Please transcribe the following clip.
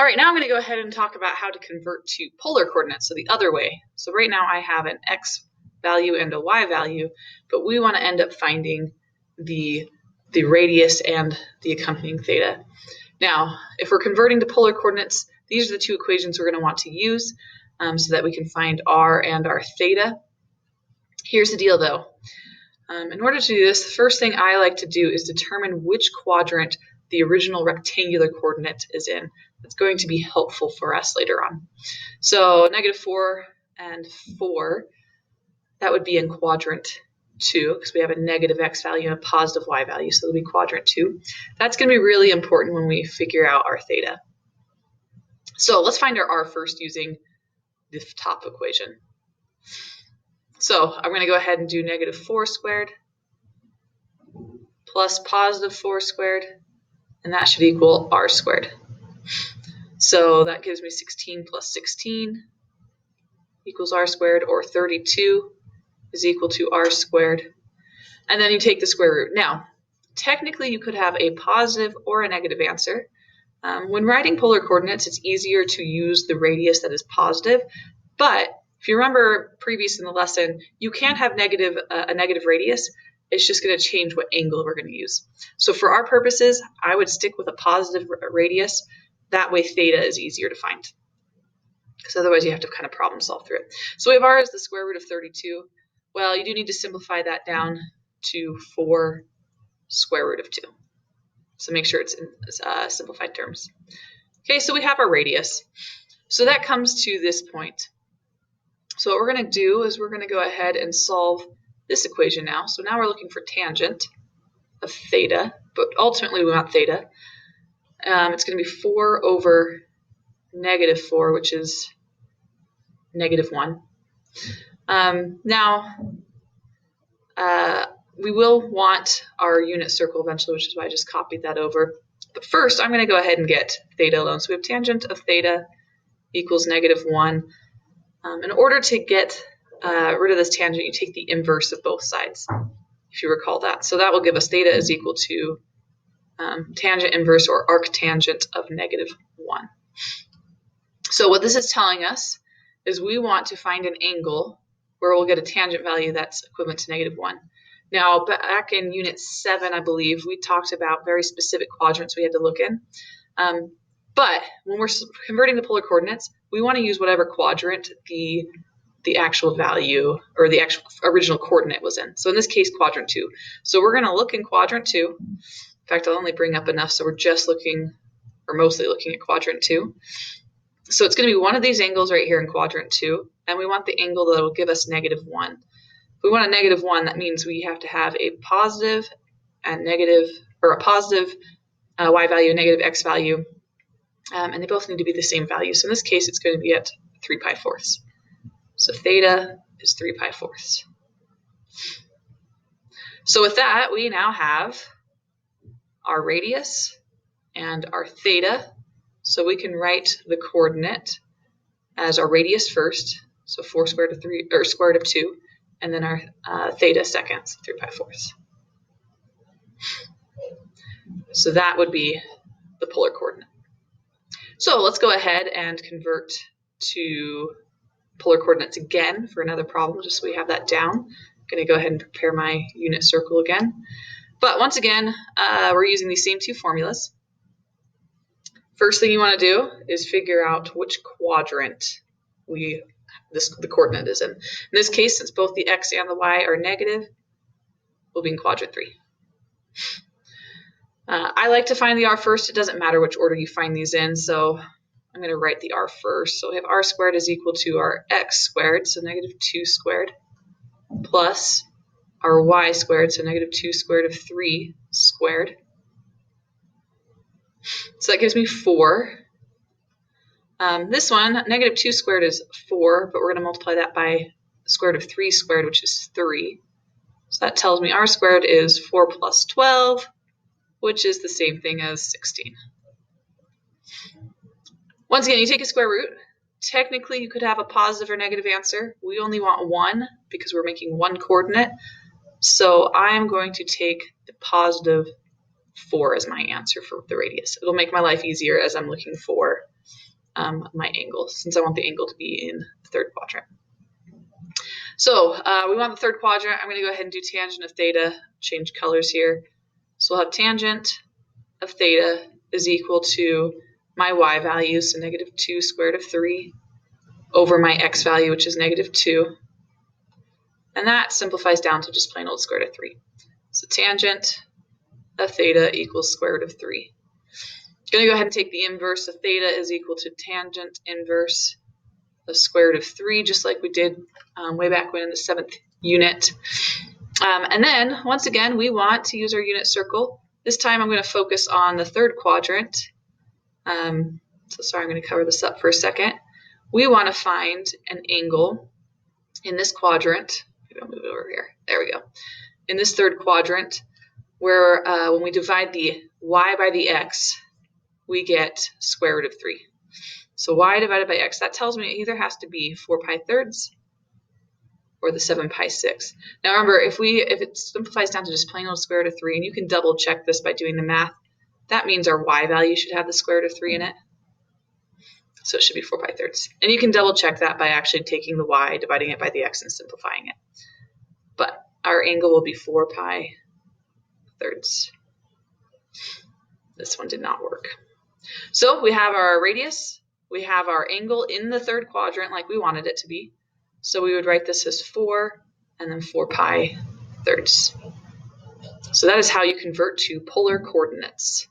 All right, now I'm going to go ahead and talk about how to convert to polar coordinates, so the other way. So right now I have an x value and a y value, but we want to end up finding the radius and the accompanying theta. Now, if we're converting to polar coordinates, these are the two equations we're going to want to use so that we can find r and our theta. Here's the deal, though. In order to do this, the first thing I like to do is determine which quadrant the original rectangular coordinate is in. That's going to be helpful for us later on. So -4 and 4, that would be in quadrant 2 because we have a negative x value and a positive y value, so it'll be quadrant 2. That's going to be really important when we figure out our theta. So let's find our r first using the top equation. So I'm going to go ahead and do -4 squared plus positive 4 squared, and that should equal r squared. So that gives me 16 plus 16 equals r squared, or 32 is equal to r squared. And then you take the square root. Now, technically you could have a positive or a negative answer. When writing polar coordinates, it's easier to use the radius that is positive, but if you remember previous in the lesson, you can have a negative radius. It's just going to change what angle we're going to use. So for our purposes, I would stick with a positive radius. That way theta is easier to find, because otherwise you have to kind of problem solve through it. So we have r as the square root of 32. Well, you do need to simplify that down to 4 square root of 2. So make sure it's in simplified terms. Okay, so we have our radius. So that comes to this point. So what we're going to do is we're going to go ahead and solve this equation now. So now we're looking for tangent of theta, but ultimately we want theta. It's going to be 4 over -4, which is -1. Now, we will want our unit circle eventually, which is why I just copied that over. But first, I'm going to go ahead and get theta alone. So we have tangent of theta equals -1. In order to get rid of this tangent, you take the inverse of both sides, if you recall that. So that will give us theta is equal to tangent inverse, or arctangent of -1. So what this is telling us is we want to find an angle where we'll get a tangent value that's equivalent to -1. Now, back in Unit 7, I believe, we talked about very specific quadrants we had to look in. But when we're converting to polar coordinates, we want to use whatever quadrant the actual value or the actual original coordinate was in. So in this case, quadrant 2. So we're going to look in quadrant 2. In fact, I'll only bring up enough so we're just looking, or mostly looking at quadrant 2. So it's going to be one of these angles right here in quadrant 2, and we want the angle that will give us -1. If we want a -1, that means we have to have a positive and negative, or a positive y value, negative x value, and they both need to be the same value. So in this case, it's going to be at 3π4. So theta is 3π4. So with that, we now have our radius and our theta. So we can write the coordinate as our radius first, so 4 square root of 3, or square root of 2, and then our theta second, so 3π4. So that would be the polar coordinate. So let's go ahead and convert to polar coordinates again for another problem, just so we have that down. I'm going to go ahead and prepare my unit circle again. But once again, we're using these same two formulas. First thing you want to do is figure out which quadrant the coordinate is in. In this case, since both the x and the y are negative, we'll be in quadrant 3. I like to find the r first. It doesn't matter which order you find these in, so I'm going to write the r first. So we have r squared is equal to our x squared, so -2 squared, plus our y squared, so -2 squared of 3 squared. So that gives me 4. This one, -2 squared is 4, but we're going to multiply that by the square root of 3 squared, which is 3. So that tells me r squared is 4 plus 12, which is the same thing as 16. Once again, you take a square root. Technically, you could have a positive or negative answer. We only want one because we're making one coordinate. So I'm going to take the positive 4 as my answer for the radius. It'll make my life easier as I'm looking for my angle, since I want the angle to be in the third quadrant. So we want the third quadrant. I'm going to go ahead and do tangent of theta, change colors here. So we'll have tangent of theta is equal to my y value, so negative 2 square root of 3, over my x value, which is negative 2. And that simplifies down to just plain old square root of 3. So tangent of theta equals square root of 3. I'm going to go ahead and take the inverse of theta is equal to tangent inverse of square root of 3, just like we did way back when in the 7th unit. And then, once again, we want to use our unit circle. This time I'm going to focus on the third quadrant. So sorry, I'm going to cover this up for a second. We want to find an angle in this quadrant. Maybe I'll move it over here. There we go. In this third quadrant, where when we divide the y by the x, we get square root of 3. So y divided by x, that tells me it either has to be 4 pi thirds or the 7 pi 6. Now remember, if it simplifies down to just plain old square root of 3, and you can double check this by doing the math, that means our y value should have the square root of 3 in it. So it should be 4 pi thirds. And you can double check that by actually taking the y, dividing it by the x, and simplifying it. But our angle will be 4 pi thirds. This one did not work. So we have our radius, we have our angle in the third quadrant like we wanted it to be. So we would write this as 4 and then 4 pi thirds. So that is how you convert to polar coordinates.